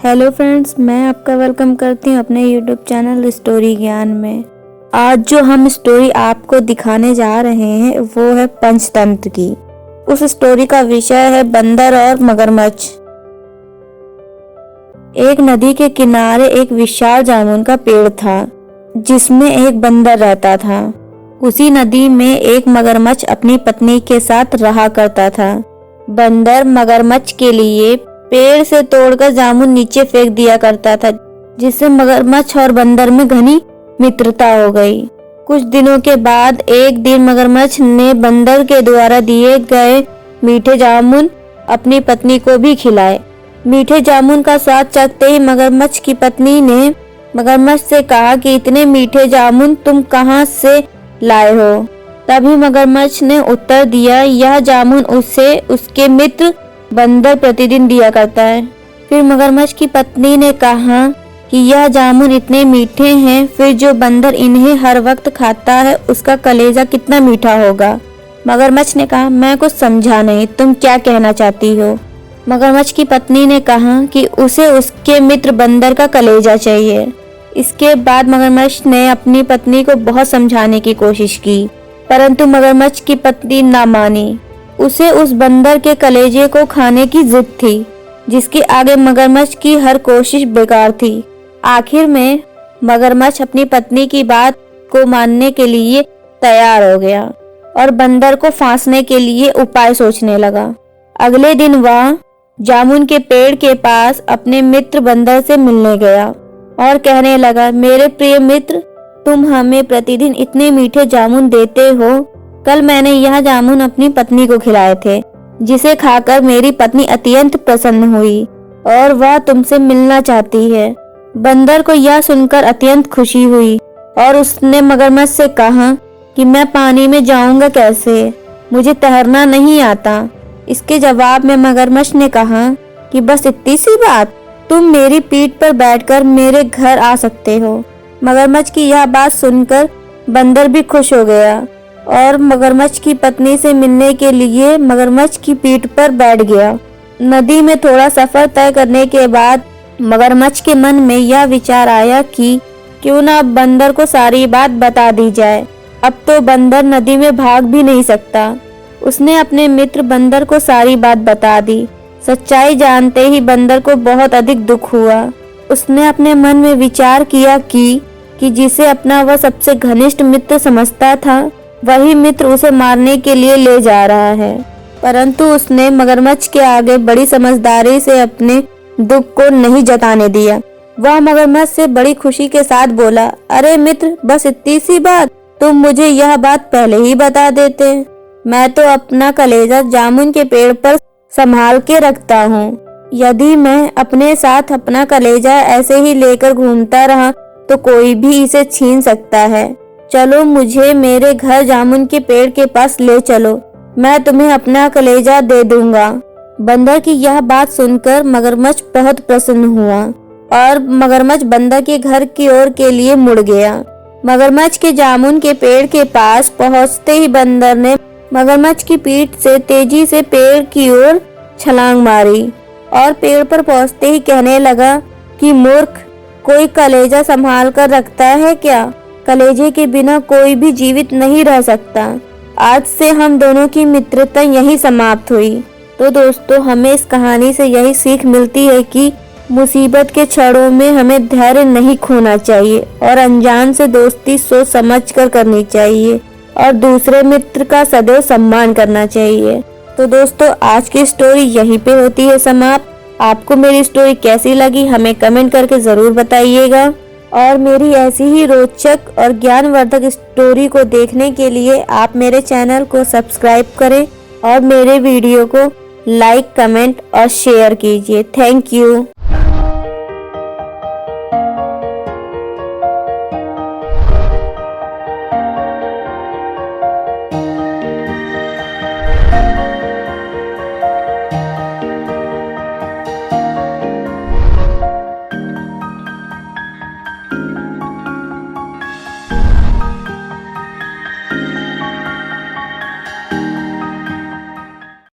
Hello friends, मैं आपका welcome करती हूँ अपने यूट्यूब चैनल स्टोरी ज्ञान में। आज जो हम स्टोरी आपको दिखाने जा रहे हैं वो है पंचतंत्र की। उस स्टोरी का विषय है बंदर और मगरमच्छ। एक नदी के किनारे एक विशाल जामुन का पेड़ था जिसमें एक बंदर रहता था। उसी नदी में एक मगरमच्छ अपनी पत्नी के साथ रहा करता था। बंदर मगरमच्छ के लिए पेड़ से तोड़कर जामुन नीचे फेंक दिया करता था, जिससे मगरमच्छ और बंदर में घनी मित्रता हो गई। कुछ दिनों के बाद एक दिन मगरमच्छ ने बंदर के द्वारा दिए गए मीठे जामुन अपनी पत्नी को भी खिलाए। मीठे जामुन का स्वाद चखते ही मगरमच्छ की पत्नी ने मगरमच्छ से कहा कि इतने मीठे जामुन तुम कहाँ से लाए हो। तभी मगरमच्छ ने उत्तर दिया, यह जामुन उसे उसके मित्र बंदर प्रतिदिन दिया करता है। फिर मगरमच्छ की पत्नी ने कहा कि यह जामुन इतने मीठे हैं, फिर जो बंदर इन्हें हर वक्त खाता है उसका कलेजा कितना मीठा होगा। मगरमच्छ ने कहा, मैं कुछ समझा नहीं, तुम क्या कहना चाहती हो। मगरमच्छ की पत्नी ने कहा कि उसे उसके मित्र बंदर का कलेजा चाहिए। इसके बाद मगरमच्छ ने अपनी पत्नी को बहुत समझाने की कोशिश की, परंतु मगरमच्छ की पत्नी ना मानी। उसे उस बंदर के कलेजे को खाने की जिद थी, जिसके आगे मगरमच्छ की हर कोशिश बेकार थी। आखिर में मगरमच्छ अपनी पत्नी की बात को मानने के लिए तैयार हो गया और बंदर को फांसने के लिए उपाय सोचने लगा। अगले दिन वह जामुन के पेड़ के पास अपने मित्र बंदर से मिलने गया और कहने लगा, मेरे प्रिय मित्र, तुम हमें प्रतिदिन इतने मीठे जामुन देते हो। कल मैंने यह जामुन अपनी पत्नी को खिलाए थे, जिसे खाकर मेरी पत्नी अत्यंत प्रसन्न हुई और वह तुमसे मिलना चाहती है। बंदर को यह सुनकर अत्यंत खुशी हुई और उसने मगरमच्छ से कहा कि मैं पानी में जाऊंगा कैसे, मुझे तैरना नहीं आता। इसके जवाब में मगरमच्छ ने कहा कि बस इतनी सी बात, तुम मेरी पीठ पर बैठकर मेरे घर आ सकते हो। मगरमच्छ की यह बात सुनकर बंदर भी खुश हो गया और मगरमच्छ की पत्नी से मिलने के लिए मगरमच्छ की पीठ पर बैठ गया। नदी में थोड़ा सफर तय करने के बाद मगरमच्छ के मन में यह विचार आया कि क्यों ना अब बंदर को सारी बात बता दी जाए। अब तो बंदर नदी में भाग भी नहीं सकता। उसने अपने मित्र बंदर को सारी बात बता दी। सच्चाई जानते ही बंदर को बहुत अधिक दुख हुआ। उसने अपने मन में विचार किया कि जिसे अपना वह सबसे घनिष्ठ मित्र समझता था, वही मित्र उसे मारने के लिए ले जा रहा है। परंतु उसने मगरमच्छ के आगे बड़ी समझदारी से अपने दुख को नहीं जताने दिया। वह मगरमच्छ से बड़ी खुशी के साथ बोला, अरे मित्र, बस इतनी सी बात, तुम मुझे यह बात पहले ही बता देते। मैं तो अपना कलेजा जामुन के पेड़ पर संभाल के रखता हूँ। यदि मैं अपने साथ अपना कलेजा ऐसे ही लेकर घूमता रहा तो कोई भी इसे छीन सकता है। चलो, मुझे मेरे घर जामुन के पेड़ के पास ले चलो, मैं तुम्हें अपना कलेजा दे दूंगा। बंदर की यह बात सुनकर मगरमच्छ बहुत प्रसन्न हुआ और मगरमच्छ बंदर के घर की ओर के लिए मुड़ गया। मगरमच्छ के जामुन के पेड़ के पास पहुंचते ही बंदर ने मगरमच्छ की पीठ से तेजी से पेड़ की ओर छलांग मारी और पेड़ पर पहुंचते ही कहने लगा कि मूर्ख, कोई कलेजा संभाल कर रखता है क्या? कलेजे के बिना कोई भी जीवित नहीं रह सकता। आज से हम दोनों की मित्रता यही समाप्त हुई। तो दोस्तों, हमें इस कहानी से यही सीख मिलती है कि मुसीबत के क्षणों में हमें धैर्य नहीं खोना चाहिए और अनजान से दोस्ती सोच समझ कर करनी चाहिए और दूसरे मित्र का सदैव सम्मान करना चाहिए। तो दोस्तों, आज की स्टोरी यहीं पे होती है समाप्त। आपको मेरी स्टोरी कैसी लगी हमें कमेंट करके जरूर बताइएगा और मेरी ऐसी ही रोचक और ज्ञानवर्धक स्टोरी को देखने के लिए आप मेरे चैनल को सब्सक्राइब करें और मेरे वीडियो को लाइक, कमेंट और शेयर कीजिए। Thank you.